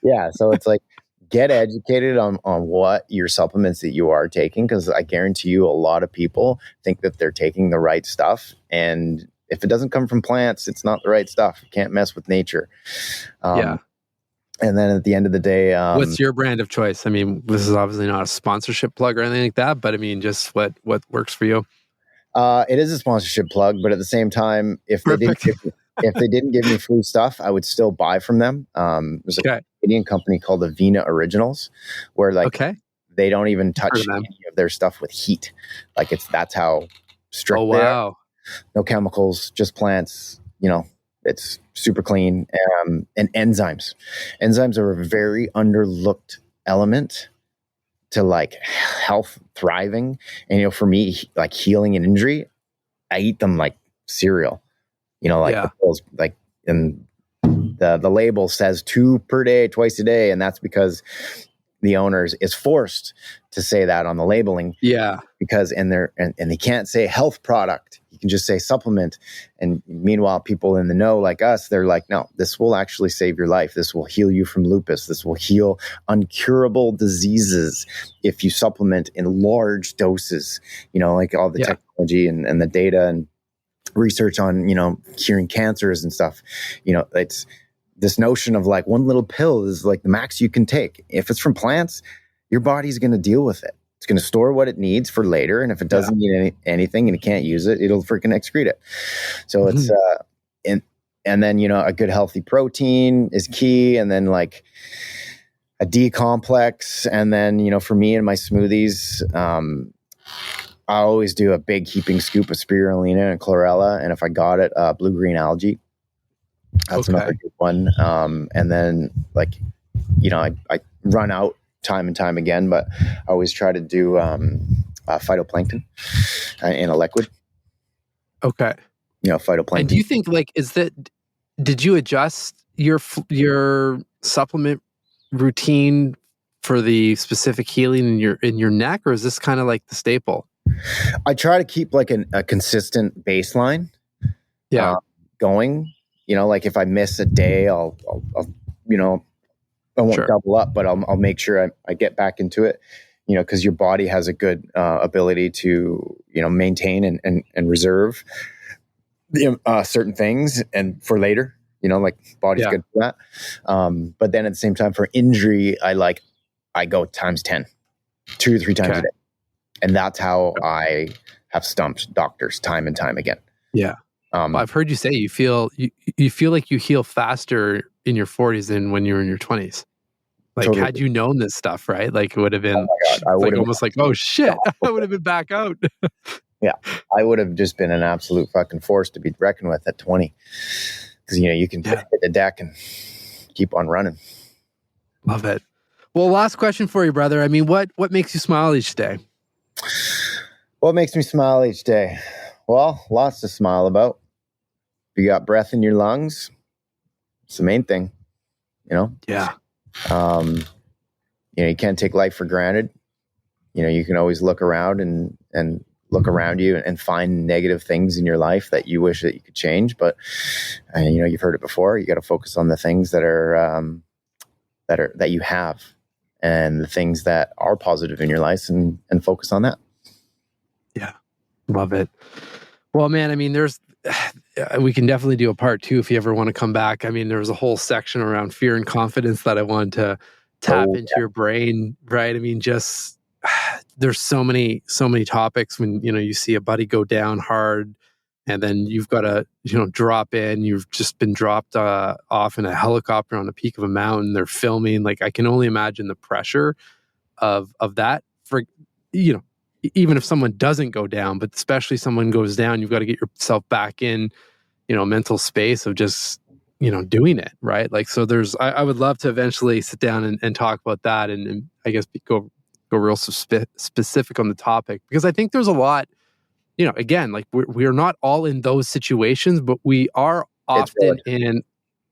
Yeah, so it's like, get educated on what your supplements that you are taking, because I guarantee you a lot of people think that they're taking the right stuff, and if it doesn't come from plants, it's not the right stuff. You can't mess with nature. And then at the end of the day, what's your brand of choice? I mean, this is obviously not a sponsorship plug or anything like that, but I mean, just what works for you. It is a sponsorship plug, but at the same time, if they didn't Perfect. if they didn't give me free stuff, I would still buy from them. There's a Okay. Canadian company called the Vina Originals, where like Okay. they don't even Heard touch of them. any of their stuff with heat. Like that's how strict Oh, they are. wow. No chemicals, just plants. It's super clean. And enzymes. Enzymes are a very underlooked element to like health, thriving. And for me, like healing an injury, I eat them like cereal. Like Yeah. the pills, like, and the label says 2 per day, twice a day, and that's because the owners is forced to say that on the labeling. Yeah. Because and they can't say health product. You can just say supplement. And meanwhile, people in the know like us, they're like, no, this will actually save your life. This will heal you from lupus. This will heal uncurable diseases if you supplement in large doses. Like all the technology and the data and research on curing cancers and stuff. It's this notion of like one little pill is like the max you can take. If it's from plants, your body's going to deal with it. It's going to store what it needs for later. And if it doesn't need anything and it can't use it, it'll freaking excrete it. So it's, and then, a good healthy protein is key. And then like a D complex. And then, for me and my smoothies, I always do a big heaping scoop of spirulina and chlorella. And if I got it, blue-green algae. That's another good one. And then like, I run out time and time again, but I always try to do phytoplankton in a liquid. Okay. Phytoplankton. And do you think like, did you adjust your supplement routine for the specific healing in your neck, or is this kind of like the staple? I try to keep like a consistent baseline going. Like if I miss a day, I'll I won't double up, but I'll make sure I get back into it, because your body has a good ability to, maintain and reserve certain things and for later, like body's good for that. But then at the same time for injury, I go times 10, 2 or 3 times a day. And that's how I have stumped doctors time and time again. Yeah. Well, I've heard you say you feel like you heal faster in your 40s than when you were in your 20s. Like, totally. Had you known this stuff, right? Like, it would have been like almost like, oh shit, I would have been back out. Yeah, I would have just been an absolute fucking force to be reckoned with at 20. Because you can hit the deck and keep on running. Love it. Well, last question for you, brother. I mean, what makes you smile each day? What makes me smile each day? Well, lots to smile about. If you got breath in your lungs, it's the main thing, Yeah. You can't take life for granted. You can always look around and look around you and find negative things in your life that you wish that you could change. But, you've heard it before. You got to focus on the things that you have and the things that are positive in your life and focus on that. Yeah. Love it. Well, man, I mean, we can definitely do a part 2 if you ever want to come back. I mean, there was a whole section around fear and confidence that I wanted to tap into your brain, right? I mean, just there's so many topics when, you see a buddy go down hard and then you've got to, drop in, you've just been dropped off in a helicopter on the peak of a mountain. They're filming. Like, I can only imagine the pressure of that for, even if someone doesn't go down, but especially someone goes down, you've got to get yourself back in, mental space of just, doing it. Right. Like, so I would love to eventually sit down and talk about that and I guess go real specific on the topic, because I think there's a lot, again, like we're not all in those situations, but we are often in,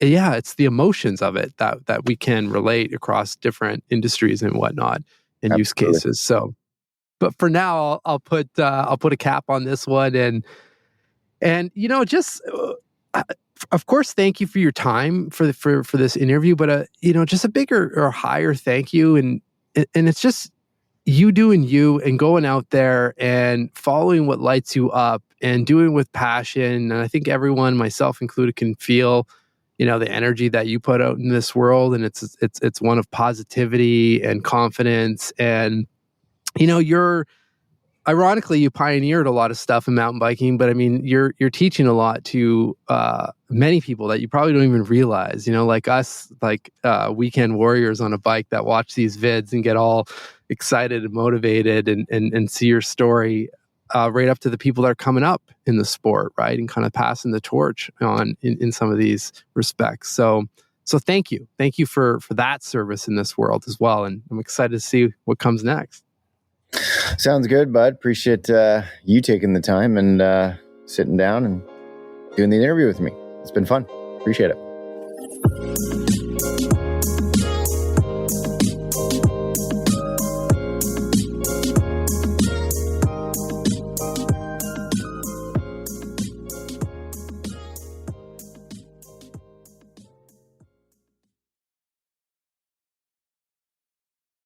it's the emotions of it that we can relate across different industries and whatnot and use cases. So, but for now, I'll put a cap on this one, and just of course, thank you for your time for this interview, but just a bigger or higher thank you, and it's just you doing you and going out there and following what lights you up and doing with passion. And I think everyone, myself included, can feel the energy that you put out in this world, and it's one of positivity and confidence, and you're ironically, you pioneered a lot of stuff in mountain biking, but I mean, you're teaching a lot to many people that you probably don't even realize. Like us, like weekend warriors on a bike that watch these vids and get all excited and motivated and see your story. Right up to the people that are coming up in the sport, right, and kind of passing the torch on in some of these respects. So thank you for that service in this world as well, and I'm excited to see what comes next. Sounds good, bud. Appreciate you taking the time and sitting down and doing the interview with me. It's been fun. Appreciate it.